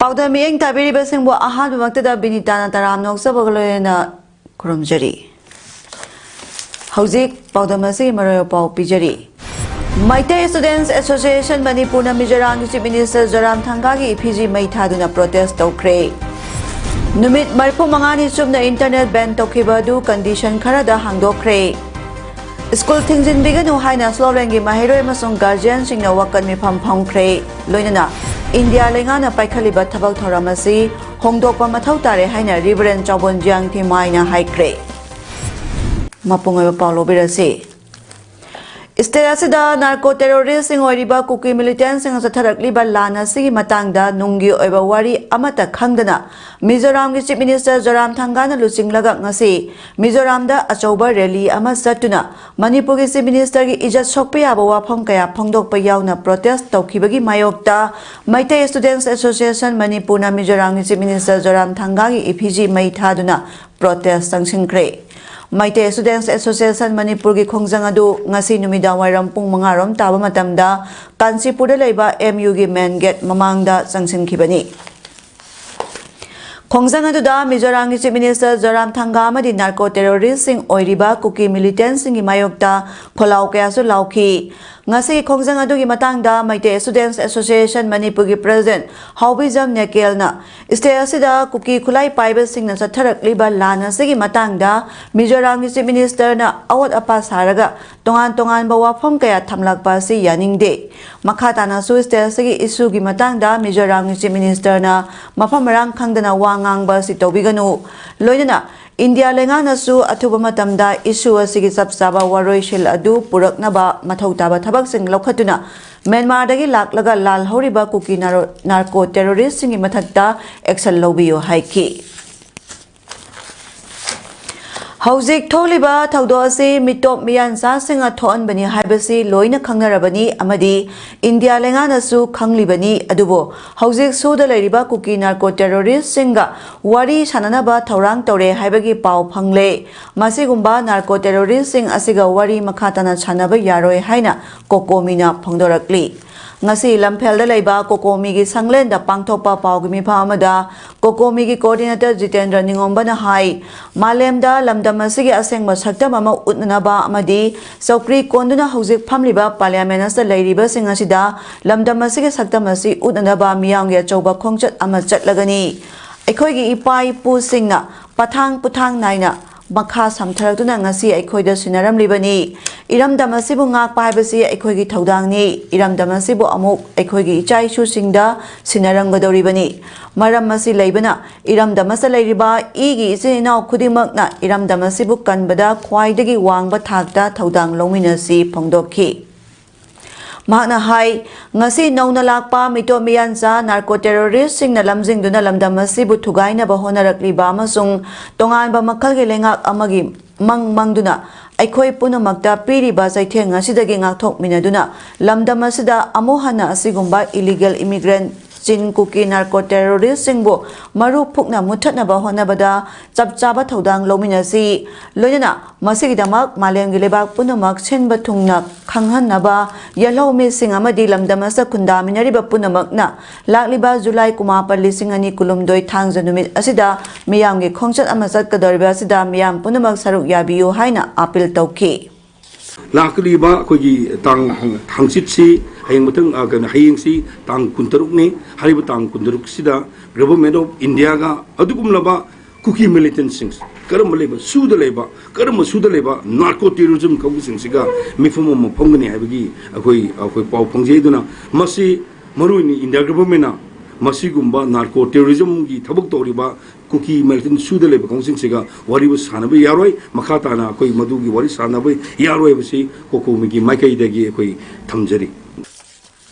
PAODAM ing tabiri basing bo ahad waktada binitana taram nok sabagaloyena kurumjari. Hauzik PAODAM asi marayo pau pijari. Maite Students Association Manipur na Mizoram Chief Minister Zoram Thangagi PG Maithaduna protest tokre. Numit marpu mangani sumna internet ban tokibadu condition kharada hangdokre. School thingjin biganu haina slorengi mahiroi masung guardian singna wakan mifam phangkre. Loinana India lengana paikhaliba thabak thoramasi hongdokpa mathau tare haina Reverend Chawbonjang Thimaina haikre. Mapunga Paulo Birasi. Istasida narco terrorist sing oiriba kuki militants sing satharakli ba lana sigi matangda nunggi oiba wari amata khangdana Mizoram Chief Minister Zoram Thangana luchinglaga ngasi Mizoramda achauba rally ama satuna Manipur gi Chief Minister gi ijat sokpa yaba wafam kaya phongdokpa yauna protest tawkhibagi mayokta Maite Students Association Manipur na Mizoram Chief Minister Zoram Thangagi EPG maithaduna protest sangsinkre Maite Students Association Manipur gi khongjang adu ngasi numida wairam pung mangarom taba matamda Kansipurda leiba MU gi main gate mamangda sangsinkhibani khongjang adu da Mizoram gi Chief Minister Zoram Thanga amadi narco terrorist sing oiriba kuki militants sing gi mayokta kholau kaya su lauki ngasi khongjang adu gi matangda Maite Students Association Manipur gi President Haubizam Nekelna state asida kuki khulai paiba singna satharakliba lana sigi matangda Mizoram gi Chief Minister na awat apa saraga tongan ba wafam kaya thamlakpa si yaningde makhatana su state sigi issue gi matangda Mizoram gi Chief Minister na mafam rang khangdana wangang ba si tobiganu loinana India lengana su athuba matamda issue asigi sapsaba waroishil adu puraknaba mathautaba thabak sing lokhatuna Myanmar dagi laklaga lal horiba kuki narco terrorist singi mathakta action lobiyo haiki Hauzik tholiba thaudo ase mitop miyansa singa thon bani haibasi loina khangnarabani amadi India lengana su khanglibani adubo hauzik suda leiriba kuki narco terrorist singa wari sananaba thaurang tore haibagi pau phangle masigumba narco terrorist sing asiga wari makhatana chanaba yaroi haina kokomina phangdorakli ngasi lamphel da leiba kokomi gi sanglen da pangthokpa pawgi mi phamada kokomi gi coordinator Jitendra Ningomba na hai malem da lamdam asigi asengma saktam ama utnaba amadi sokri konduna hauzik phamliba parliament as leiriba singasida lamdam asigi saktam asi utnaba miyang ya chauba khongchat ama chatlagani ekhoi gi ipai pu singna pathang puthang naina makha samtharakuna ngasi aikhoida sinaram libani iramdam asibu ngak paibasi aikhoigi thodangni iramdam asibu amuk aikhoigi ichai shu singda sinaram gadoribani maram masi leibana iramdam asa leiriba igi isinau khudimakna iramdam asibu kanbada khwaidagi wangba thakta thodang lominasi phongdokhi Mahna hai ngasi nauna lakpa mito miyansa narco terrorist sing na lamjing duna lamdam asibu thugaina ba honarakliba amasung tongan ba makhalgi lengak amagi mangduna aikhoi punamakta piriba saitheng asidagi ngakthok minaduna lamdam asida amohana asigumba illegal immigrant Chin kuki narco terrorist singbo maru phukna muthatna ba honabada chapchaba thodang lominasi loinana masigidamak malem gilebak punamak chenba thungna khanghanaba yalomi singa madi lamdamasa khunda minariba punamakna lakliba July kumapal lisingani kulumdoi thangja numit asida miyamgi khongchat amasat kadariba asida miyam punamak saruk yabiyo haina appeal tawki Lakliba kogi tang hangsit si hayang matang agan hayang si tang kuntaruk ni hariba tang kuntaruk sida government of India ga adugum laba kuki militant sings karam leba suda leba narco terrorism kabu sing siga mifum mo phongni habigi akoi pau phongje duna masi maruni India government na masi gumba narco terrorism gi thabuk toriba kuki militant suda leba kongsing siga wari was hanabe yaroi makhata na koi madugi wari sanabe yaroi basi kokomi gi maikai dagi koi thamjari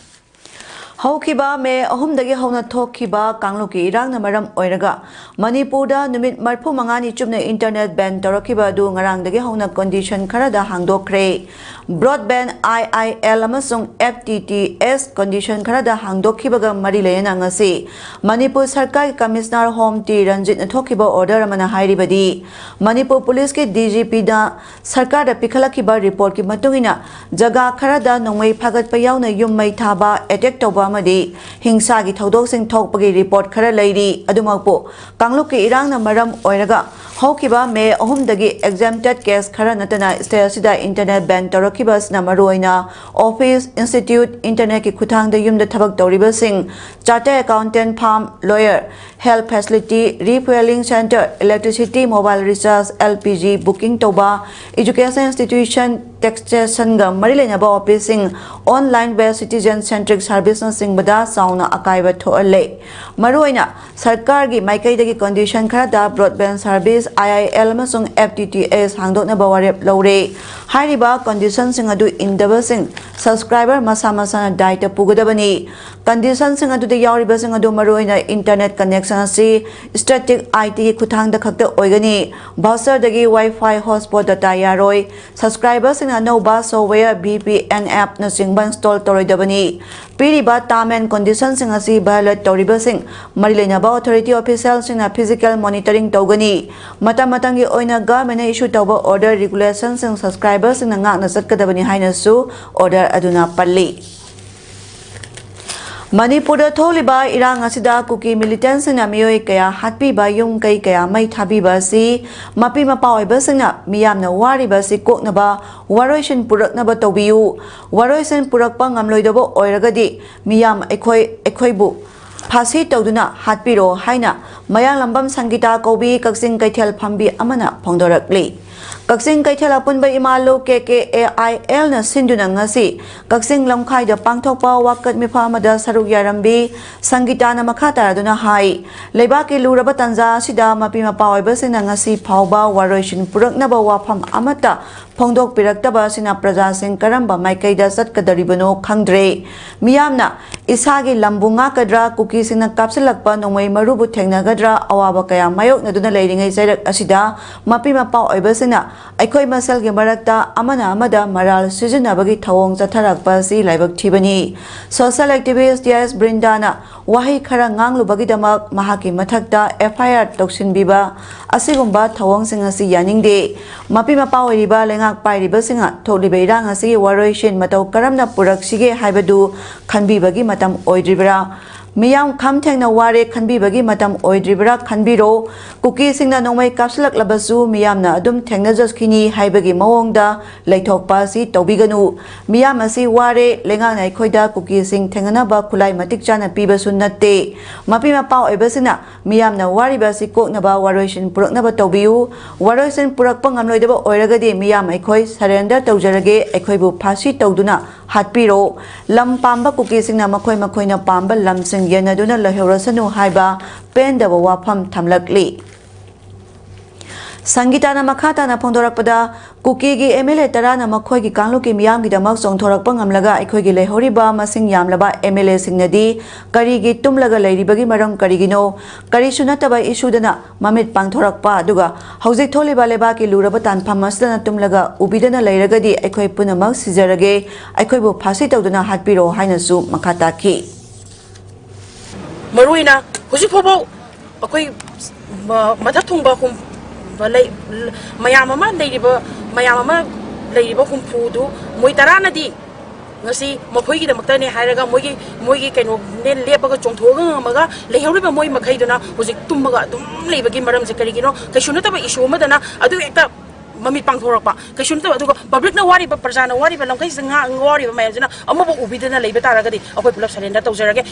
ꯍꯧꯈꯤꯕ ꯃꯦ 3ꯗꯒꯤ ꯍꯧꯅ ꯊꯣꯛꯈꯤꯕ ꯀꯥꯡꯂꯨꯞꯀꯤ ꯏꯔꯥꯡꯅ ꯃꯔꯝ ꯑꯣꯏꯔꯒ ꯃꯅꯤꯄꯨꯔꯗ ꯅꯨꯃꯤꯠ 35ꯅꯤ ꯆꯨꯞꯅ ꯏꯟꯇꯔꯅꯦꯠ ꯕꯦꯟ ꯇꯧꯔꯛꯈꯤꯕ ꯑꯗꯨ ꯉꯔꯥꯡꯗꯒꯤ ꯍꯧꯅ ꯀꯟꯗꯤꯁꯟ ꯈꯔꯗ ꯍꯥꯡꯗꯣꯛꯈ꯭ꯔꯦ꯫ ꯕ꯭ꯔꯣꯗꯕꯦꯟꯗ IIL ꯑꯃꯁꯨꯡ FTTS ꯀꯟꯗꯤꯁꯟ ꯈꯔꯗ ꯍꯥꯡꯗꯣꯛꯈꯤꯕꯒ ꯃꯔꯤ ꯂꯩꯅꯅ ꯉꯁꯤ ꯃꯅꯤꯄꯨꯔ ꯁꯔꯀꯥꯔꯒꯤ ꯀꯃꯤꯁꯅꯔ ꯍꯣꯝ ꯇꯤ ꯔꯟꯖꯤꯠꯅ ꯊꯣꯛꯈꯤꯕ ꯑꯣꯔꯗꯔ ꯑꯃꯅ ꯍꯥꯏꯔꯤꯕꯗꯤ ꯃꯅꯤꯄꯨꯔ ꯄꯨꯂꯤꯁꯀꯤ DGPꯗ ꯁꯔꯀꯥꯔꯗ ꯄꯤꯈꯠꯂꯛꯈꯤꯕ ꯔꯤꯄꯣꯔꯠꯀꯤ ꯃꯇꯨꯡꯏꯟꯅ ꯖꯒꯥ ꯈꯔꯗ ꯅꯣꯡꯃꯩ ꯐꯥꯒꯠꯄ ꯌꯥꯎꯅ ꯌꯨꯝ ꯃꯩ ꯊꯥꯕ, ꯑꯦꯇꯦꯛ ꯇꯧꯕ ꯑꯃꯗꯤ ꯍꯤꯡꯁꯥꯒꯤ ꯊꯧꯗꯣꯛꯁꯤꯡ ꯊꯣꯛꯄꯒꯤ ꯔꯤꯄꯣꯔꯠ ꯈꯔ ꯂꯩꯔꯤ꯫ ꯑꯗꯨꯃꯛꯄꯨ ꯀꯥꯡꯂꯨꯞꯀꯤ ꯏꯔꯥꯡꯅ ꯃꯔꯝ ꯑꯣꯏꯔꯒ ꯍꯧꯈꯤꯕ ꯃꯦ 3ꯗꯒꯤ ꯑꯦꯛꯖꯦꯝꯞꯇꯦꯗ ꯀꯦꯁ ꯈꯔ ꯅꯠꯇꯅ ꯁ꯭ꯇꯦꯠ ꯑꯁꯤꯗ ꯏꯟꯇꯔꯅꯦꯠ ꯕꯦꯟ ꯇꯧꯔꯛꯈꯤꯕ ꯑꯁꯤꯅ ꯃꯔꯨꯑꯣꯏꯅ ꯑꯣꯐꯤꯁ, ꯏꯟꯁꯇꯤꯇ꯭ꯌꯨꯠ, ꯏꯟꯇꯔꯅꯦꯠꯀꯤ ꯈꯨꯠꯊꯥꯡꯗ ꯌꯨꯝꯗ ꯊꯕꯛ ꯇꯧꯔꯤꯕꯁꯤꯡ, charter accountant firm, lawyer, health facility, refueling center, electricity, mobile recharge, LPG booking ꯇꯧꯕ, ꯏꯖꯨꯀꯦꯁꯟ ꯏꯟꯁꯇꯤꯇ꯭ꯌꯨꯁꯟ, ꯇꯦꯛꯁꯦꯁꯟꯒ ꯃꯔꯤ ꯂꯩꯅꯕ ꯑꯣꯐꯤꯁꯁꯤꯡ, ꯑꯣꯟꯂꯥꯏꯟ ꯕꯦꯁ ꯁꯤꯇꯤꯖꯦꯟ ꯁꯦꯟꯇ꯭ꯔꯤꯛ ꯁꯥꯔꯚꯤꯁꯅꯆꯤꯡꯕꯗ ꯆꯥꯎꯅ ꯑꯀꯥꯏꯕ ꯊꯣꯛꯍꯜꯂꯦ꯫ ꯃꯔꯨꯑꯣꯏꯅ ꯁꯔꯀꯥꯔꯒꯤ ꯃꯥꯏꯀꯩꯗꯒꯤ ꯀꯟꯗꯤꯁꯟ ꯈꯔꯗ ꯕ꯭ꯔꯣꯗꯕꯦꯟꯗ ꯁꯔꯚꯤꯁ, IIL ꯑꯃꯁꯨꯡ FTTS ꯍꯥꯡꯗꯣꯛꯅꯕ ꯋꯥꯔꯦꯞ ꯂꯧꯔꯦ꯫ ꯍꯥꯏꯔꯤꯕ ꯀꯟꯗꯤꯁꯟꯁꯤꯡ ꯑꯗꯨ ꯏꯟꯗꯕꯁꯤꯡ ꯁꯕꯁꯀ꯭ꯔꯥꯏꯕꯔ ꯃꯁꯥ ꯃꯁꯥꯅ ꯗꯥꯏꯇ ꯄꯨꯒꯗꯕꯅꯤ꯫ ꯀꯟꯗꯤꯁꯟꯁꯤꯡ ꯑꯗꯨꯗ ꯌꯥꯎꯔꯤꯕꯁꯤꯡ ꯑꯗꯨ ꯃꯔꯨꯑꯣꯏꯅ ꯏꯟꯇꯔꯅꯦꯠ ꯀꯅꯦꯛꯁꯟ ꯑꯁꯤ ꯁ꯭ꯇꯦꯇꯤꯛ ITꯒꯤ ꯈꯨꯠꯊꯥꯡꯗ ꯈꯛꯇ ꯑꯣꯏꯒꯅꯤ, ꯚꯥꯎꯆꯔꯗꯒꯤ ꯋꯥꯏ-ꯐꯥꯏ ꯍꯣꯠꯁꯄꯣꯠ ꯗꯇꯥ ꯌꯥꯔꯣꯏ, ꯁꯕꯁꯀ꯭ꯔꯥꯏꯕꯔꯁꯤꯡꯅ ꯑꯅꯧꯕ ꯁꯣꯐꯋꯦꯌꯔ VPN ꯑꯦꯞꯅꯆꯤꯡꯕ ꯏꯟꯁꯇꯣꯜ ꯇꯧꯔꯣꯏꯗꯕꯅꯤ꯫ ꯄꯤꯔꯤꯕ ꯇꯥꯔꯝ ꯑꯦꯟꯗ ꯀꯟꯗꯤꯁꯟꯁꯤꯡ ꯑꯁꯤ ꯚꯥꯏꯑꯣꯂꯦꯠ ꯇꯧꯔꯤꯕꯁꯤꯡ ꯃꯔꯤ ꯂꯩꯅꯕ ꯑꯣꯊꯣꯔꯤꯇꯤ ꯑꯣꯐꯤꯁꯤꯌꯦꯜꯁꯤꯡꯅ ꯐꯤꯖꯤꯀꯦꯜ ꯃꯣꯅꯤꯇꯔꯤꯡ ꯇꯧꯒꯅꯤ꯫ ꯃꯇꯝ ꯃꯇꯝꯒꯤ ꯑꯣꯏꯅ ꯒꯚꯔꯟꯃꯦꯟꯠꯅ ꯏꯁꯨ ꯇꯧꯕ ꯑꯣꯔꯗꯔ, ꯔꯤꯒꯨꯂꯦꯁꯟꯁꯤꯡ ꯁꯕꯁꯀ꯭ꯔꯥꯏꯕꯔꯁꯤꯡꯅ ꯉꯥꯛꯅ ꯆꯠꯀꯗꯕꯅꯤ ꯍꯥꯏꯅꯁꯨ ꯑꯣꯔꯗꯔ ꯑꯗꯨꯅ ꯄꯜꯂꯤ꯫ ꯃꯅꯤꯄꯨꯔꯗ ꯊꯣꯛꯂꯤꯕ ꯏꯔꯥꯡ ꯑꯁꯤꯗ ꯀꯨꯀꯤ ꯃꯤꯂꯤꯇꯦꯟꯠꯁꯤꯡꯅ ꯃꯤꯑꯣꯏ ꯀꯌꯥ ꯍꯥꯠꯄꯤꯕ, ꯌꯨꯝ ꯀꯩ ꯀꯌꯥ ꯃꯩ ꯊꯥꯕꯤꯕ ꯑꯁꯤ ꯃꯄꯤ ꯃꯄꯥ ꯑꯣꯏꯕꯁꯤꯡꯅ ꯃꯤꯌꯥꯝꯅ ꯋꯥꯔꯤꯕ ꯑꯁꯤ ꯀꯣꯛꯅꯕ ꯋꯥꯔꯣꯏꯁꯤꯟ ꯄꯨꯔꯛꯅꯕ ꯇꯧꯕꯤꯌꯨ꯫ ꯋꯥꯔꯣꯏꯁꯤꯟ ꯄꯨꯔꯛꯄ ꯉꯝꯂꯣꯏꯗꯕ ꯑꯣꯏꯔꯒꯗꯤ ꯃꯤꯌꯥꯝ ꯑꯩꯈꯣꯏꯕꯨ ꯐꯥꯁꯤ ꯇꯧꯗꯨꯅ ꯍꯥꯠꯄꯤꯔꯣ ꯍꯥꯏꯅ ꯃꯌꯥꯡꯂꯝꯕꯝ ꯁꯪꯒꯤꯇꯥ ꯀꯧꯕꯤ ꯀꯛꯆꯤꯡ ꯀꯩꯊꯦꯜ ꯐꯝꯕꯤ ꯑꯃꯅ ꯐꯣꯡꯗꯣꯔꯛꯂꯤ꯫ ꯀꯛꯆꯤꯡ ꯀꯩꯊꯦꯜ ꯑꯄꯨꯟꯕ ꯏꯃꯥꯂꯨ KKAILꯅ ꯁꯤꯟꯗꯨꯅ ꯉꯁꯤ ꯀꯛꯆꯤꯡ ꯂꯝꯈꯥꯏꯗ ꯄꯥꯡꯊꯣꯛꯄ ꯋꯥꯀꯠ ꯃꯤꯐꯝ ꯑꯃꯗ ꯁꯔꯨꯛ ꯌꯥꯔꯝꯕꯤ ꯁꯪꯒꯤꯇꯥꯅ ꯃꯈꯥ ꯇꯥꯔꯗꯨꯅ ꯍꯥꯏ, ꯂꯩꯕꯥꯛꯀꯤ ꯂꯨꯔꯕ ꯇꯥꯟꯖꯥ ꯑꯁꯤꯗ ꯃꯄꯤ ꯃꯄꯥ ꯑꯣꯏꯕꯁꯤꯡꯅ ꯉꯁꯤ ꯐꯥꯎꯕ ꯋꯥꯔꯣꯏꯁꯤꯟ ꯄꯨꯔꯛꯅꯕ ꯋꯥꯐꯝ ꯑꯃꯠꯇ ꯐꯣꯡꯗꯣꯛꯄꯤꯔꯛꯇꯕ ꯑꯁꯤꯅ ꯄ꯭ꯔꯖꯥꯁꯤꯡ ꯀꯔꯝꯕ ꯃꯥꯏꯀꯩꯗ ꯆꯠꯀꯗꯧꯔꯤꯕꯅꯣ ꯈꯪꯗ꯭ꯔꯦ꯫ ꯃꯤꯌꯥꯝꯅ ꯏꯁꯥꯒꯤ ꯂꯝꯕꯨ ꯉꯥꯛꯀꯗ꯭ꯔꯥ, ꯀꯨꯀꯤꯁꯤꯡꯅ ꯀꯥꯞꯁꯤꯜꯂꯛꯄ ꯅꯣꯡꯃꯩ ꯃꯔꯨꯕꯨ ꯊꯦꯡꯅꯒꯗ꯭ꯔꯥ, ꯑꯋꯥꯕ ꯀꯌꯥ ꯃꯥꯌꯣꯛꯅꯗꯨꯅ ꯂꯩꯔꯤꯉꯩ ꯆꯩꯔꯛ ꯑꯁꯤꯗ ꯃꯄꯤ ꯃꯄꯥ ꯑꯣꯏꯕꯁꯤꯡꯅ ꯑꯩꯈꯣꯏ ꯃꯁꯦꯜꯒꯤ ꯃꯔꯛꯇ ꯑꯃꯅ ꯑꯃꯗ ꯃꯔꯥꯜ ꯁꯤꯖꯤꯟꯅꯕꯒꯤ ꯊꯧꯑꯣꯡ ꯆꯠꯊꯔꯛꯄ ꯑꯁꯤ ꯂꯥꯏꯕꯛ ꯊꯤꯕꯅꯤ꯫ ꯁꯣꯁꯤꯌꯦꯜ ꯑꯦꯛꯇꯤꯚꯤꯁꯠ TS ꯕ꯭ꯔꯤꯟꯗꯥꯅ ꯋꯥꯍꯩ ꯈꯔ ꯉꯥꯡꯂꯨꯕꯒꯤꯗꯃꯛ ꯃꯍꯥꯛꯀꯤ ꯃꯊꯛꯇ FIR ꯇꯧꯁꯤꯟꯕꯤꯕ ꯑꯁꯤꯒꯨꯝꯕ ꯊꯧꯑꯣꯡꯁꯤꯡ ꯑꯁꯤ ꯌꯥꯅꯤꯡꯗꯦ꯫ ꯃꯄꯤ ꯃꯄꯥ ꯑꯣꯏꯔꯤꯕ ꯂꯩꯉꯥꯛ ꯄꯥꯏꯔꯤꯕꯁꯤꯡꯅ ꯊꯣꯛꯂꯤꯕ ꯏꯔꯥꯡ ꯑꯁꯤꯒꯤ ꯋꯥꯔꯣꯏꯁꯤꯟ ꯃꯇꯧ ꯀꯔꯝꯅ ꯄꯨꯔꯛꯁꯤꯒꯦ ꯍꯥꯏꯕꯗꯨ ꯈꯟꯕꯤꯕꯒꯤ ꯃꯇꯝ ꯑꯣꯏꯗ꯭ꯔꯤꯕ꯭ꯔꯥ? ꯃꯤꯌꯥꯝ ꯈꯝ ꯊꯦꯡꯅ ꯋꯥꯔꯦ ꯈꯟꯕꯤꯕꯒꯤ ꯃꯇꯝ ꯑꯣꯏꯗ꯭ꯔꯤꯕ꯭ꯔꯥ ꯈꯟꯕꯤꯔꯣ꯫ ꯀꯨꯀꯤꯁꯤꯡꯅ ꯅꯣꯡꯃꯩ ꯀꯥꯞꯁꯤꯜꯂꯛꯂꯕꯁꯨ ꯃꯤꯌꯥꯝꯅ ꯑꯗꯨꯝ ꯊꯦꯡꯅꯖꯈꯤꯅꯤ ꯍꯥꯏꯕꯒꯤ ꯃꯑꯣꯡꯗ ꯂꯩꯊꯣꯛꯄ ꯑꯁꯤ ꯇꯧꯕꯤꯒꯅꯨ꯫ ꯃꯤꯌꯥꯝ ꯑꯁꯤ ꯋꯥꯔꯦ, ꯂꯩꯉꯥꯛꯅ ꯑꯩꯈꯣꯏꯗ ꯀꯨꯀꯤꯁꯤꯡ ꯊꯦꯡꯅꯅꯕ ꯈꯨꯠꯂꯥꯏ ꯃꯇꯤꯛ ꯆꯥꯅ ꯄꯤꯕꯁꯨ ꯅꯠꯇꯦ꯫ ꯃꯄꯤ ꯃꯄꯥ ꯑꯣꯏꯕꯁꯤꯡꯅ ꯃꯤꯌꯥꯝꯅ ꯋꯥꯔꯤꯕ ꯑꯁꯤ ꯀꯣꯛꯅꯕ ꯋꯥꯔꯣꯏꯁꯤꯟ ꯄꯨꯔꯛꯅꯕ ꯇꯧꯕꯤꯌꯨ꯫ ꯋꯥꯔꯣꯏꯁꯤꯟ ꯄꯨꯔꯛꯄ ꯉꯝꯂꯣꯏꯗꯕ ꯑꯣꯏꯔꯒꯗꯤ ꯃꯤꯌꯥꯝ ꯑꯩꯈꯣꯏ ꯁꯔꯦꯟꯗꯔ ꯇꯧꯖꯔꯒꯦ, ꯑꯩꯈꯣꯏꯕꯨ ꯐꯥꯁꯤ ꯇꯧꯗꯨꯅ ꯍꯥꯠꯄꯤꯔꯣ꯫ ꯂꯝ ꯄꯥꯝꯕ ꯀꯨꯀꯤꯁꯤꯡꯅ ꯃꯈꯣꯏꯅ ꯄꯥꯝꯕ ꯂꯝꯁꯤꯡ ꯌꯦꯟꯅꯗꯨꯅ ꯂꯩꯍꯧꯔꯁꯅꯨ ꯍꯥꯏꯕ ꯄꯦꯟꯗꯕ ꯋꯥꯐꯝ ꯊꯝꯂꯛꯂꯤ꯫ ꯁꯪꯒꯤꯇꯥꯅ ꯃꯈꯥ ꯇꯥꯅ ꯐꯣꯡꯗꯣꯔꯛꯄꯗ ꯀꯨꯀꯤꯒꯤ MLA 10ꯅ ꯃꯈꯣꯏꯒꯤ ꯀꯥꯡꯂꯨꯞꯀꯤ ꯃꯤꯌꯥꯝꯒꯤꯗꯃꯛ ꯆꯣꯡꯊꯣꯔꯛꯄ ꯉꯝꯂꯒ ꯑꯩꯈꯣꯏꯒꯤ ꯂꯩꯍꯧꯔꯤꯕ ꯃꯁꯤꯡ ꯌꯥꯝꯂꯕ MLAꯁꯤꯡꯅꯗꯤ ꯀꯔꯤꯒꯤ ꯇꯨꯝꯂꯒ ꯂꯩꯔꯤꯕꯒꯤ ꯃꯔꯝ ꯀꯔꯤꯒꯤꯅꯣ? ꯀꯔꯤꯁꯨ ꯅꯠꯇꯕ ꯏꯁꯨꯗꯅ ꯃꯃꯤꯠ ꯄꯥꯡꯊꯣꯔꯛꯄ ꯑꯗꯨꯒ ꯍꯧꯖꯤꯛ ꯊꯣꯛꯂꯤꯕ ꯂꯩꯕꯥꯛꯀꯤ ꯂꯨꯔꯕ ꯇꯥꯟꯐꯝ ꯑꯁꯤꯗꯅ ꯇꯨꯝꯂꯒ ꯎꯕꯤꯗꯅ ꯂꯩꯔꯒꯗꯤ ꯑꯩꯈꯣꯏ ꯄꯨꯝꯅꯃꯛ ꯁꯤꯖꯔꯒꯦ, ꯑꯩꯈꯣꯏꯕꯨ ꯐꯥꯁꯤ ꯇꯧꯗꯨꯅ ꯍꯥꯠꯄꯤꯔꯣ ꯍꯥꯏꯅꯁꯨ ꯃꯈꯥ ꯇꯥꯈꯤ꯫ ꯃꯔꯨꯑꯣꯏꯅ ꯍꯧꯖꯤꯛ ꯐꯥꯎꯕ ꯑꯩꯈꯣꯏ ꯃꯊꯛ ꯊꯣꯡꯕ ꯃꯌꯥꯝ ꯑꯃ ꯂꯩꯔꯤꯕ ꯍꯨꯝꯐꯨꯗꯨ ꯃꯣꯏ 10ꯅꯗꯤ ngasi makhoi da makta ne hairaga moigi kaino ne lepaga chongthoga ngamaga lehoriba moi makhaiduna hojik tummaga dum leibagi maram se karigino kaishuna taba issue madana adu ekta mami pangthorapa kaishuna taba aduga public na wari ba prajana wari ba lamkai singa wari ba mayajana amabu ubidana leiba taragadi akoi pulap surrender tawjarage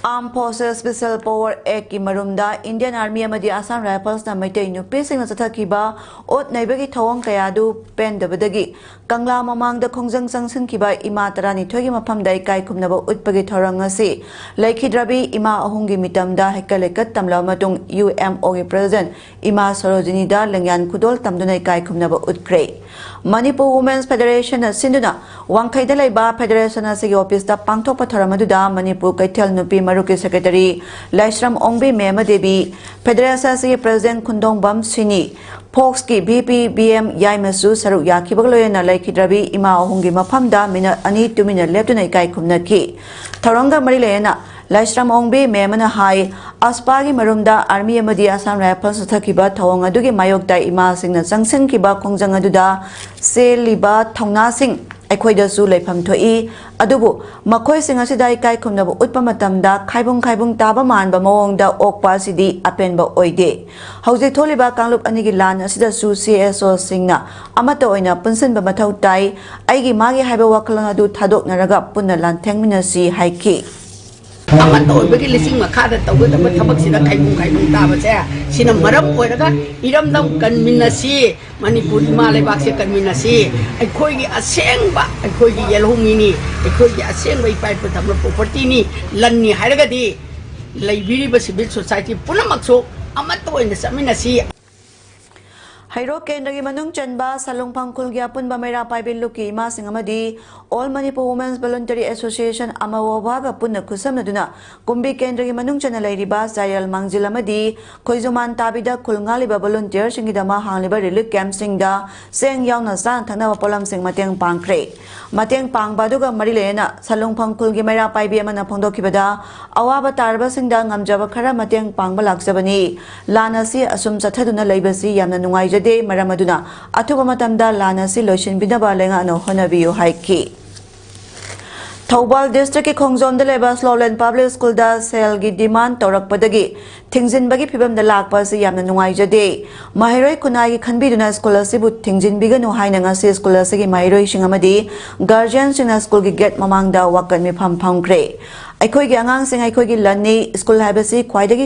Armed Forces Special Power Act ki marumda Indian Army amadi Assam Rifles na maitai nupi singna chathakiba ot naibagi thawang kayadu pendabadagi Kangla mamangda khongjang changsinkiba ima tarani thogi maphamdai kai khumnaba utpagi thorang asi laikhidrabi ima ahungi mitamda hekalekat tamla matung UMO gi president ima Sarojini da lengyan kudol tamdunai kai khumnaba utkre Manipur Women's Federation sinduna wangkhaida laiba federation asigi office da pangthokpa thoramaduda Manipur kaithel nupi maruki secretary Laishram Ongbi Mema Devi federation asigi president Khundong Bam Sini Fox ki BPBM Yaimasu Saruk Yakibagloyena Laikhidrabi ima ahungi maphamda minute ani tumina leptuna ikai khumnaki Tharanga Marilena Laishram Ongbi Memana Hai Aspagi Marumda Army Amadi Assam Rifles Thakiba Thawang adugi mayokda ima singna changsin kiba khongjang aduda seliba thongna sing aikhoidasu leifam thoi adubu makhoi sing asida ikai khumnaba utpa matamda khaibung taba manba mawongda okpa sidi apenba oide hauji tholiba kanglup anigi lan asida su CSO singna amata oina punsinba mathau tai aigi magi haiba wakhalang adu thadoknaraga punna lan thengminasi haiki amat oibagi lising makhada tawgudaba thabak sida khaibung tabase sina maram oiraga iramdam kanminasi Manipur Malebak se kanminasi aikhoigi asengba aikhoigi yelhungini aikhoigi asengba ipai pathamla property ni lanni hairagadi laibiri ba civil society punamakso amat oina saminasi Hairo Kendagi Manung Chanba Salungpang Kulgia Punba Mera Paibil Luki Ima Singamadi All Manipur Women's Voluntary Association Amawaga Punna Kusamnaduna Kumbi Kendagi Manung Chanalaiba Zayal Mangzilamadi Koizuman Tabida Kulngaliba Volunteer Singidama Hangliba Relief Camp Singda Seng Yauna San Tana Polam Sing Mateng Pangkre Mateng Pang Baduga Marilena Salungpang Kulgi Mera Paibi Amana Pondokibada Awaba Tarba Singda Ngamjaba Kara Mateng Pang Balaksabani Lanasi Asum Sataduna Laibasi Yamna Nungai de Maramaduna Atuba Matamda Lana Siloshin Bidaba Lenga no Honabiu Haiki Thobal District ki Khongjom de leba Slowland Public School da sel gi demand torak padagi Thingjin bagi phibam da lakpa si yamna nungai jade Mahiroi kunai gi khanbiduna school asibu Thingjin biganu haina ngasi school asigi Mahiroi singamadi guardian sina school gi gate mamangda wakan mi pham phangkre Aikoi gi angang sing aikoi gi lanni school haibasi khwaidagi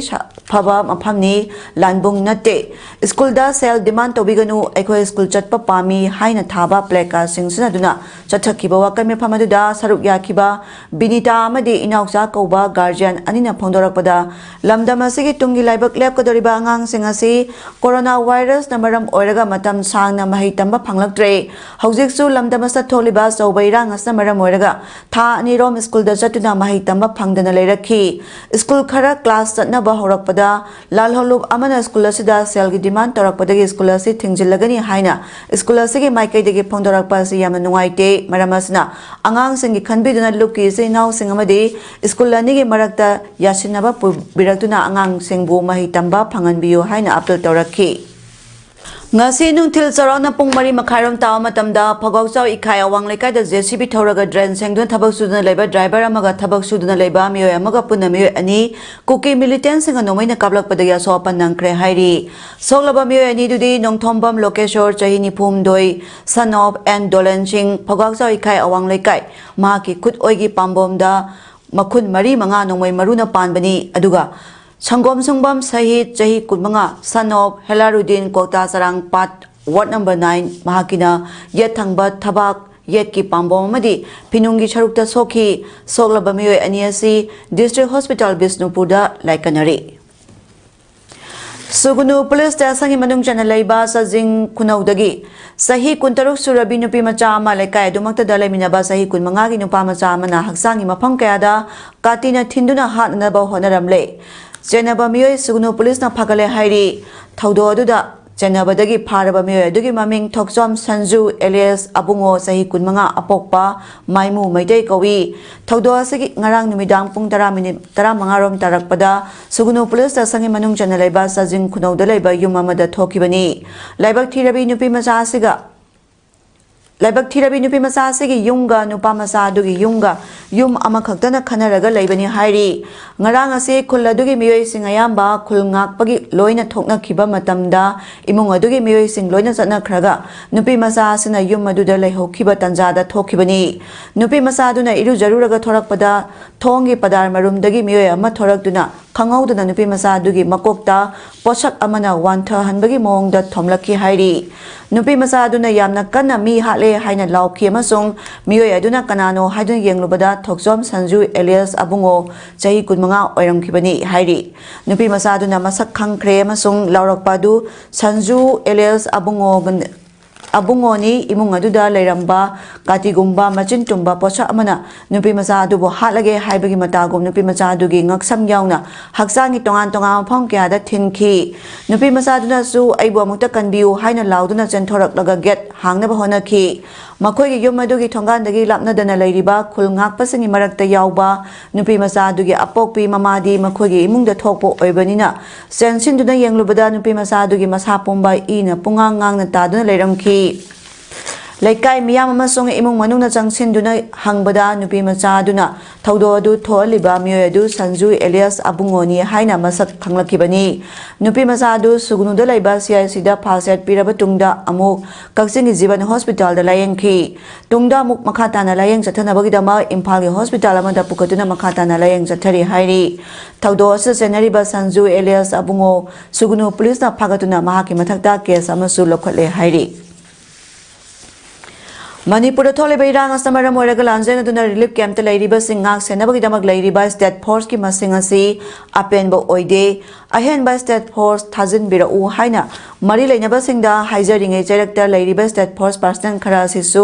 phaba maphamni lanbung natte school da sel demand tobiganu aikoi school chatpa pami haina thaba pleka sing sinaduna chathakiba wakame phamadu da saruk yakiba binita amadi inauksa koba guardian anina phongdorakpada lamdam asigi tungi laibak lep kodoriba angang sing asi corona virus na maram oiraga matam sangna mahi tamba phanglaktre hojik su lamdam asa tholiba sobairang asna maram oiraga tha ani rom school da chatuna mahi tamba phangdana lerakhi school khara class chatnaba horakpada lalholub amana school asida sel gi demand torakpadagi school asi thingjilagani haina school asigi maikai degi phongdorakpa si yamna nungaite maramasna angang singi khanbiduna luki se naw singamadi school ani gi marakta yasinaba biraktuna angang singbu mahi tamba phanganbiyu haina appeal torakhi Ngasi nungthil charona pung mari makhairam tawa matamda phagawchau ikhai awang lekai da JCB thoraga drain sengdun thabak suduna leiba driver amaga thabak suduna leiba miyoi amaga punna miyoi ani kuki militant singa nomaina kablak padaya so pan nangkre hairi soglaba miyoi ani dudi nongthombam lokeshor chahini phum doi son of and dolenching phagawchau ikhai awang lekai ma ki khut oigi pambom da makhun mari manga nongmai maruna panbani aduga Sangom Sungbam Sahid Jahi Kudmanga son of Helaruddin Kota Sarang Pat Ward number 9 Mahakina Yet Thangba Tabak Yet Ki Pambom Madi Pinungi Charukta Soki Soglaba Miyoi Aniasi District Hospital Bisnupurda Laikanari Sugunu Police Station Manung Chanalaiba Sajing Kunaudagi Sahi Kuntaruk Surabi Nupi Macha Malaikai Dumakta Dalaminaba Sahi Kunmangagi Nupa Macha Mana Haksangi Mapam Kayada Katina Tinduna Hat Naba Honaramle Jenaba Miyoi Sugunu Police na Phagale Hairi Thaudo aduda Jenabadagi Pharaba Miyoi adugi maming Thoksom Sanju alias Abungo Sahi Kunmanga Apokpa Maimu Maidai Kawi Thaudo asigi ngarang numidang pung 10 rom tarakpada Sugunu Police Station manung chanalaiba Sajing Kunauda laiba yum amada thokibani Laibak thirabi nupi macha asiga Laibak thirabi nupi masa asigi yunga nupa masa adugi yunga yum amakhaktana khanaraga laibani hairi ngarang ase khul adugi miyoi sing ayamba khul ngakpagi loina thokna khiba matamda imung adugi miyoi sing loina chatna khraga nupi masa asina yum aduda laihokhiba tanjada thokibani nupi masa aduna iru jaruraga thorakpada thongi padar marumdagi miyoi ama thorakduna khanghauduna nupi masa adugi makokta pochak amana wantha hanbagi mongda thomlaki hairi nupi masa aduna yamna kanna mi hatle haina lauki amasung miyoi aduna kanano haidun yenglubada thokjom sanju elias abungo chahi kunmanga oiramkhibani hairi nupi masa aduna masak khangkhre amasung laurakpadu sanju elias abungo ni imung aduda leiramba katigumba machin tumba pocha amana nupi masa adubu hatlage haibagi matagum nupi masa adugi ngaksam yauna haksangi tongan mafam kyada thinki nupi masa aduna su aibu amukta kanbiu haina lauduna chenthoraklaga get hangnaba honaki makhoi gi yum adugi thongandagi lapnadana leiriba khul ngakpasingi marakta yauba nupi masa adugi apokpi mamadi makhoi gi imungda thokpo oibanina sensinduna yenglubada nupi masa adugi masa pomba ina pungang ngangna taduna leiramki Laikai miyam amasung imung manungna changsinduna hangbada nupi macha aduna thaudo adu tholiba miyoi adu sanju elias abungoni haina masak khanglakibani nupi macha adu sugnuda laiba CIC da phalset piraba tungda amuk kaksingi jiban hospital da layengki tungda amuk makhata na layeng chathanabagi dama imphal gi hospital amada pukatuna makhata na layeng chathari hairi thaudo asa senariba sanju elias abungo sugnu police na phagatuna mahaki mathakta case amasu lokhatle hairi Manipur thole beirang astamara moiraga lanjena duna relief camp te lairiba singak senabagi damak lairiba state force ki masing asi apenbo oide ahen ba state force thazin bira u haina mari leinaba singda haijaringe director lairiba state force person khara sisu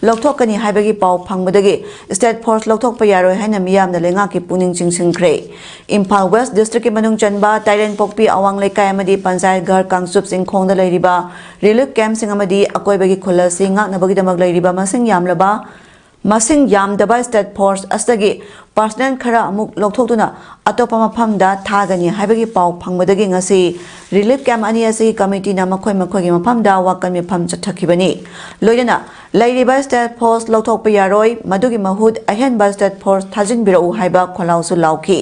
lokthokani haibagi pau phangbadagi state force lokthok pa yaroi haina miyamna lenga ki puning chingsingkhre Imphal West district ki manung chanba Thailand pokpi awang lekai amadi panchayat ghar kangsup singkhongda lairiba relief camp sing amadi akoibagi khola singak nabagi damak lairiba masing yamdaba state force astagi personal khara amuk lokthokduna atopa mafamda thagani haibagi pau phangbadagi ngasi relief camp ani asi committee na makhoi gi mafamda wakan mifam chathakibani loina lairiba state force lokthokpa yaroi madugi mahut ahen ba state force thajin birau haiba kholausu lauki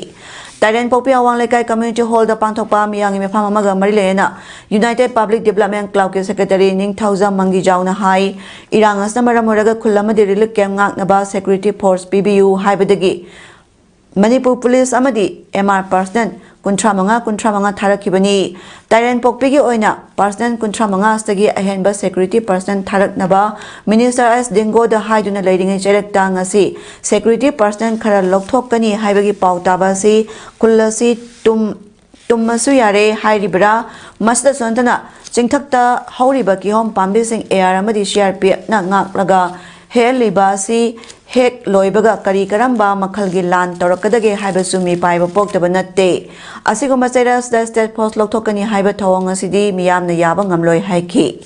Thailand Popi Awang Lekai Community Hall da Pangthokpa Miyang Mefam Amaga Marilena United Public Development Club ke Secretary Ning Thauza Mangi Jauna Hai Irang Asna Maramoraga Kulamadi Relief Camp Ngaknaba Security Force PBU Haibadagi Manipur Police Amadi MR Person Kuntramanga Tharakibani Thailand Pokpigi Oina Person Kuntramanga Stagi Ahenba Security Person Tharaknaba Minister S Dingo the Haiduna Lading Cherek Tangasi Security Person Khara Lokthokani Haibagi Pautabasi Kulasi Tummasu Yare Hairibra Masda Sontana Jingthakta Hauriba Kihom Pambi Sing Air Amadi CRP Nangak Hel Libasi Hek Loibaga Kari Karamba Makhalgi Lan Torakadage Haibasumi Paiba Poktaba Nate Asigoma Seras the State Post Loktokani Haiba Tawanga Sidi Miyam the Yabang Amloy Haiki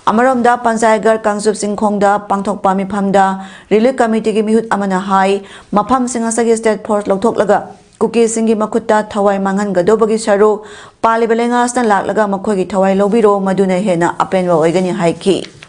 Amarom da Pansaigar Kangsup Singkongda Pangtok Pami Pamda Relief Committee Mihut Amana Hai Mapam Singasagi State Post Loktoklaga Kuki Singi Makuta Tawai Mangan Gadobagi Saru Palibalengas na Laklaga Makogi Tawai Lobiro Maduna Hena Apenwa Oigani Haiki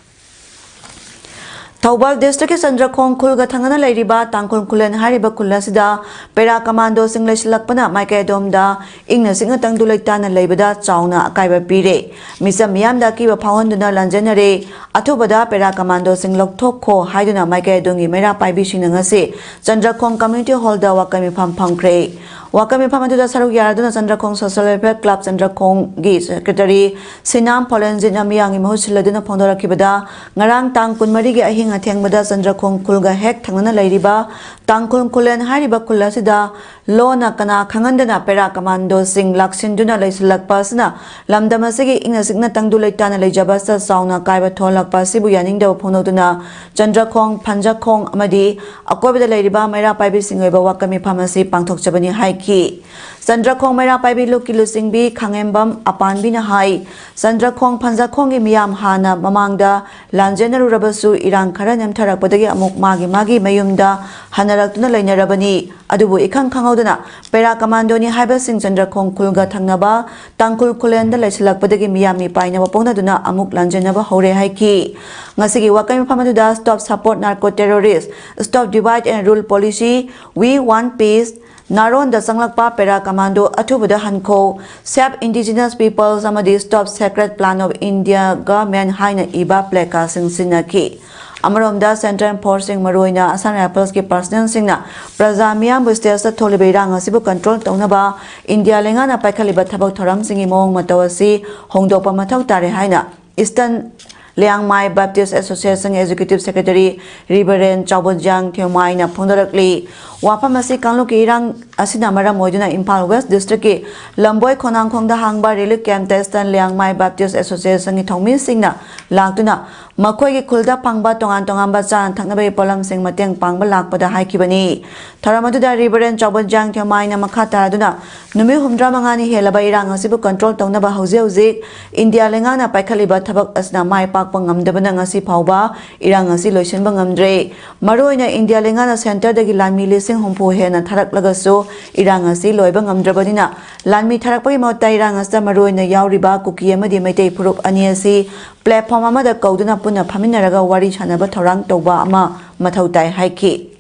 Taubal District Sandrakhong Khulga Thangana Lairiba Tangkhul Khulen Hariba Khulasida Pera Commando Singlish Lakpana Maike Domda Ingna Singa Tangdulaitana Laibada Chauna Akaiba Pire Misa Miyamda Kiba Pawanduna Lanjanare Atubada Pera Commando Singlok Thokho Haiduna Maike Dongi Mera Paibi Sinangase Sandrakhong Community Hall da Wakami Pam Pangkre Wakami Pamatuda Saru Yaraduna Sandrakhong Social Welfare Club Sandrakhong Gi Secretary Sinam Polenjina Miyangi Mahusiladuna Pondora Kibada Ngarang Tang Kunmarigi Ahing Athengbada Sandrakhong Khulga Hek Thangana Lairiba Tangkhul Khulen Hariba Khulasida Lona Kana Khangandana Pera Commando Sing Laksinduna Laisilakpasna Lamdamasigi Ingna Signa Tangdulaitana Laijabasa Sauna Kaiba Tholakpa Sibu Yaningda Phonoduna Sandrakhong Panjakhong Amadi Akwabada Lairiba Mera Paibi Singoiba Wakami Pharmacy Pangthokchabani Haiki haiki Sandrakhong Mera Paibi Luki Lusingbi Khangembam Apanbina Hai Sandrakhong Panjakhong gi miyam hana mamangda lanjenaru rabasu irang khara nemtharakpadagi amuk magi mayumda hanaraktuna lainarabani adubu ikhang khangaudana pera commando ni haiba sing Sandrakhong khulga thangnaba tangkul khulenda laisilakpadagi miyami painaba ponaduna amuk lanjenaba hore haiki ngasigi wakai phamadu stop support narco terrorists stop divide and rule policy we want peace Naron da sanglakpa pera commando athubada hanko save indigenous peoples amadi stop sacred plan of India government haina iba pleka singsinaki Amaromda Central Forcing Maroina Assam Rifles ki personnel singna praja miyam bustes tholibeira ngasibu control taunaba India lengana paikhaliba thabak thoram singi mong matawasi hongdopa mathau tare haina Eastern Liang Mai Baptist Association Executive Secretary Reverend Chawbonjang Themai na phongdarakli wapamasi kangluki irang asina maram moiduna Impal West District ki Lamboi Khonangkhongda hangba relief camp Eastern Liang Mai Baptist Association ki thongmi singna laktuna makhoi ki khulda phangba tongan ba chan thaknabai polam sing mateng pangba lakpada haikibani tharamaduna Reverend Chawbonjang Themai na makhata aduna numi humdra mangani helaba irang asibu control taunaba hauji India lengana paikhaliba thabak asna mai ngamdabana ngasi phawba irang ngasi loisinba ngamdre maroina India lengana center dagi lanmi lesing hompo hena tharaklagaso irang ngasi loiba ngamdrabanina lanmi tharakpagi mota irang ngasta maroina yauriba kuki amadi maitei phurup ani asi platform amada kauduna punna phaminaraga wari chanaba thorang toba ama mathau tai haiki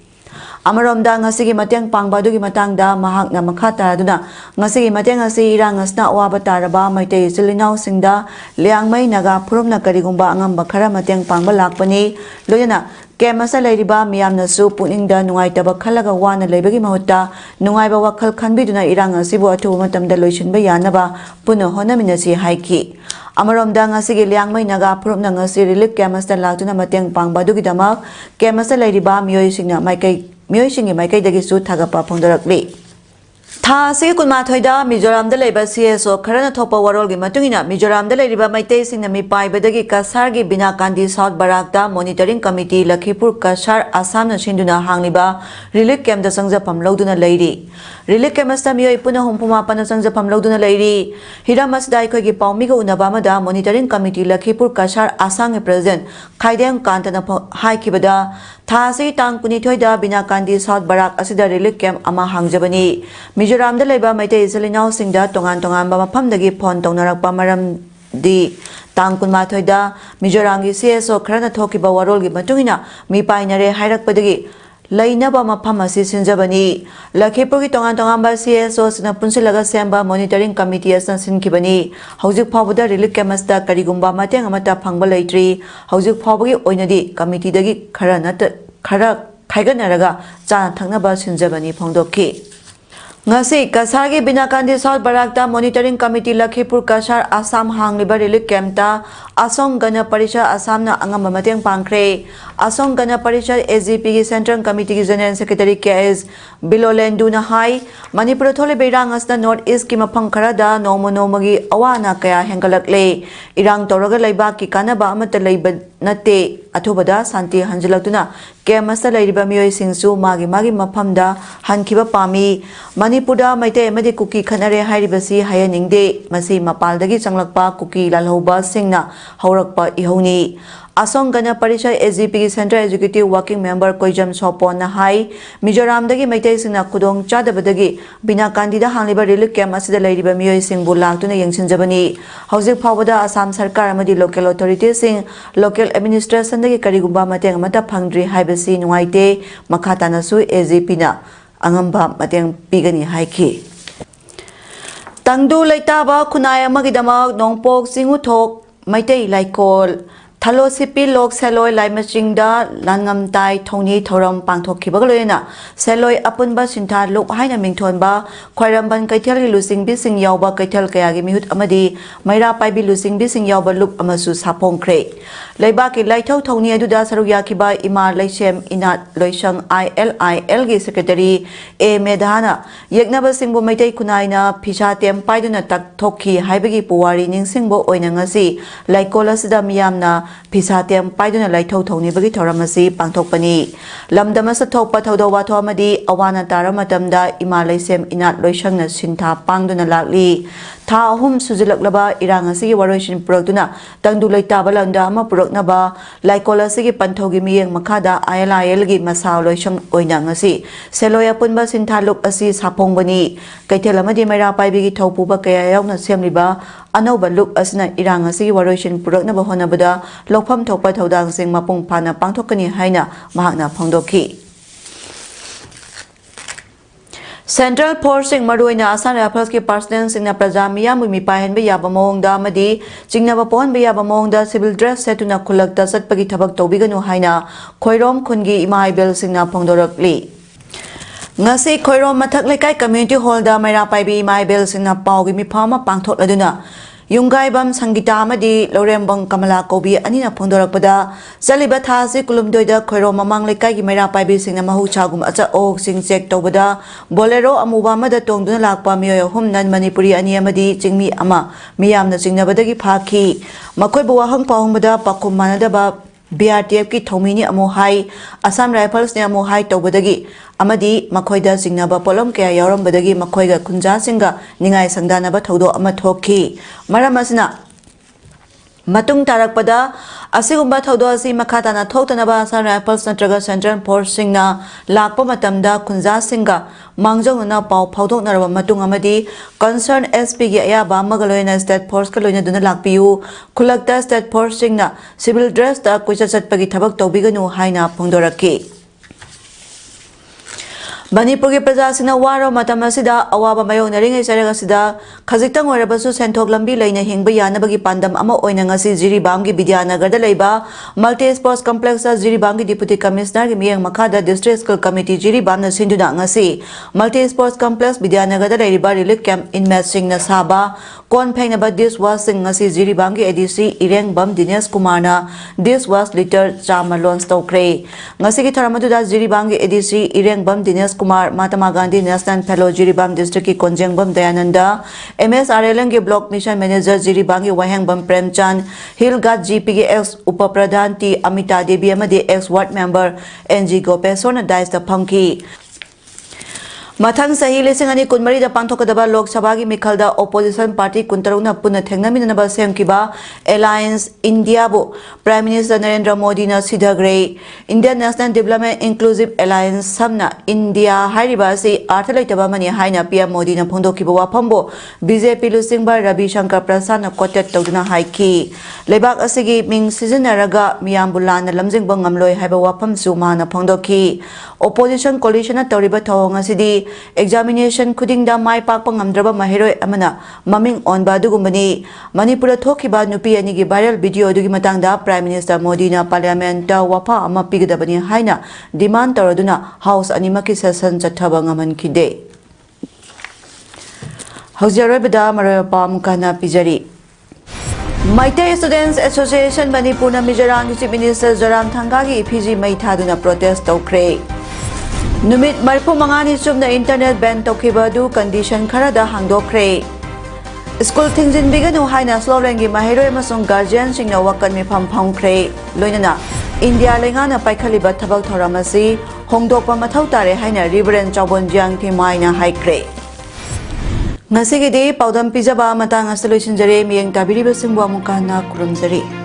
Amaromda ngasigi mateng pangbadugi matangda mahakna makha taraduna ngasigi mateng asi irang ngasna awaba taraba maitei silinau singda liangmai naga phurumna karigumba angamba khara mateng pangba lakpani loyana kemasa lairiba miyamnasu puningda nungaitaba khalaga wana leibagi mahutta nungaiba wakhal khanbiduna irang asibu athu matamda loisinba yanaba puno honaminasi haiki Amaromda ngasigi liangmai naga phurumna ngasi relief kemasa laktuna mateng pangbadugi damak kemasa lairiba miyoi singna miyoi maikei dagi su thagapa phongdarakli Tha se kunma thoida Mizoram da leiba CSO kharana thopa warol gi matungina Mizoram da leiriba maitei singna mi paibadagi kasar gi bina kandi South Barakta monitoring committee Lakhipur Kasar Assam na sinduna hangliba relief camp da sangjapam loduna leiri relief camp sta miyoi puna humpuma pana sangjapam loduna leiri hiramas dai khoi gi paumi ga unaba mada monitoring committee Lakhipur Kasar Assam ge president Khaideng Kantana haikibada Tha se tang kuni thoida bina kandi South Barak asida relief camp ama hangjabani Mizoram da leiba maitei silinau singda tongan ba maphamdagi phone tongnarakpa maram di tang kunma thoida Mizoram gi CSO kharana thokiba warol gi matungina mi painare hairakpadagi lainaba mapham asi sinjabani Lakhipur gi tongan ba CSO sina punsilaga semba monitoring committee asan sinkibani hojik phawda relief camp sta karigumba mateng amata phangba leitri hojik phawgi oinadi committee dagi khara khaiganaraga chana thaknaba sinjabani phongdokki Ngasi Kasar gi binakandi South Barakta monitoring committee Lakhipur Kasar Assam hangliba relief camp ta Asong Gana Parishad Assam na angamba mateng pangkre Asong Gana Parishad AGP gi Central Committee gi General Secretary KS Bilolendu na hai Manipur thole beirang asna North East ki maphang khara da nomo gi awana kaya hengalakle irang toraga leiba ki kanaba amata leiba nate athubada santi hanjalaktuna kemasa leiriba miyoi singsu magi maphamda hankiba pami Manipurda maitei amadi kuki khanare hairibasi hayaningde masi mapaldagi changlakpa kuki lalhoba singna haurakpa ihoni Asong Gana Parishad AGP gi Central Executive Working Member Koijam Sopon na hai Mizoram dagi maitei singna kudong chadabadagi bina kandida hangliba relief camp asida leiriba miyoi singbu laktuna yengsinjabani hojik phawada Assam Sarkar amadi local authorities sing local administration dagi karigumba mateng amata phangdri haibasi nungaite makhatana su AGP na angamba mateng pigani haiki Tangdu leitaba khunai amagidama nongpok singu thok maitei laikol Thalo sipi lok seloi laimachingda langam tai thongni thoram pangthokhibaga loina seloi apunba sintha lok haina mingthonba khwairamban kaithal gi lusing bising yawba kaithal kaya gi mihut amadi maira paibi lusing bising yawba lup amasu sapongkhre leiba ki laithau thongni aduda sarugya kiba ima leisem inat loisang ILIL gi secretary A Medhana yeknaba singbu maitei kunaina phisa tem paiduna tak thokhi haibagi puwari ningsingbo oina ngasi laikola sida miyamna Pisa Tem Paiduna Laito Tony Bagi Toramasi, Pantopani, Lamdamasa Topa Todo Watomadi, Awana Taramatamda, Imalay Sem Inat Loishang Sinta Pangduna Lakli, Ta Hum Suzilaklaba, Irangasi Warishin Produna, Tangdulay Tabalanda, Mapuroknaba, Laikola Sigi Pantogi Miang Makada, Ayala Elgi Masao Loishang Oinangasi, Seloya Punba Sintaluk Asi Sapong Bani, Kaitelamadi Mera Paibigi Topuba Kayana Semliba, Anoba Look Asna Irangasi Warishin Puroknaba Honabada, Lopam Topa Todang Sing Mapung Pana Pantokani Haina, Mahana Pondoki. Central Forcing Maruina Asan Rappers ki Parsons in a Prazamia Mumipa be Yabamong Damadi, Jingnavapon be Yabamong civil dress set to Nakulak Dasat Pagitabak Tobigano Haina, Koirom Kungi Imai Bill Singna Pongdorokli. Ngasi Koirom Mataklekai Community Hall da Mera Paibi Imai Bill Singna Paugi Mipama Pangtot Laduna. Yungaibam Sangita Amadi, Lorembong Kamala Kobi, Anina Pondorakpada, Zalibata Kulumdoida, Koiro Mamang Lekai, Mera Paibi Sing Mahu Chagum Ata Og Sing Sek Tobada, Bolero Amubama the Tongduna Lakpa Mio Hum Nan Manipuri Aniamadi, Jingmi Ama, Miam the Singnabadagi Paki, Makoibu Hang Pahumada, Pakumanadaba, BRTF ki Tomini Amohai, Assam Rifles ne Amohai Tobadagi, Amadi, Makoida Singnaba Polom Kaya Yoram Badagi, Makoiga Kunja Singa, Ningai Sangdanaba Todo Amatoki, Maramasna Matung Tarakpada, Asigumba Todosi Makatana Totanaba, Assam Rifles Natraga Central Port Singna, Lakpo Matamda, Kunja Singa, Mangjona Pau Paudo Narva Matung Amadi, Concern SP Yaba Magaloina State Port Kaluna Duna Lakpiu, Kulakta State Port Singna, Civil Dress da Kuchasat Pagitabak Tobigano Haina Pondoraki. Manipur Prajasina Waro Matamasida, Awaba Mayon Ring Saragasida, Kazitang or Rabasu Santok Lambi Lane Hingbayana Bagi Pandam Ama Oinangasi Ziribangi Bidiana Gardaleba, Multi Sports Complex Ziribangi Deputy Commissioner Miang Makada District School Committee Jiribana Sinduna Ngasi, Multi Sports Complex Bidiana Gardaleba Relic Camp in Messing Nasaba, Kon Pang about this was Ngasi Ziribangi EDC Ireng Bam Dinesh Kumarna, this was later Chamalon Stokre, Ngasi Taramaduda Ziribangi EDC Ireng Bam Dinesh Kumar, Mahatma Gandhi National Fellow Jiribam District ki Konjengbam Dayananda, MSRLN ki Block Mission Manager Jiribangi Wahangbam Premchand, Hilgat GP ex Upapradhan T Amita Devi Amadi ex Ward Member NG Gopesona Dice the Punky. Mathang sahi lesing ani kunmari da pangthokadaba Lok Sabha gi mikhalda opposition party kuntaruna punna thengnaminaba semkiba Alliance India bo Prime Minister Narendra Modi na sidhagre Indian National Development Inclusive Alliance samna India hairiba se arthalaitaba mani haina PM Modi na phondokiba waphambo BJP Lusingba Ravi Shankar Prasad na quoted tawduna haiki lebak asigi ming sizinaraga miyambulana lamjingba ngamloi haiba wapham su mana phondoki opposition coalition na tawriba thawng asidi examination kudingda mai pakpa ngamdraba mahiroi amana maming onba dugumani Manipura thokiba nupi ani gi viral video dugi matangda Prime Minister Modi na parliament da wafa ama pigadabani haina demand taraduna house animaki session chathaba ngaman khide haujarobada marapa mukana pijari Maite Students Association Manipur na Mizoram Chief Minister Zoram Thangagi PG Maithaduna protest tokre Numit Marpu Mangani Sumna Internet ban Tokibadu condition Karada Hangdokre. School things in Biganu Haina Slovengi Mahiro Masung Guardian Singna Wakan Mi Pam Kre. Loinana India Lengana Paikaliba Tabak Thoramasi, Hongdopa Matautare Haina Reverend Chabon Jiang Timaina High Kre. Nasigidi Paudam Pizaba Matanga Solution Jare Miang Tabiri Basingwa Mukana Kurumzari.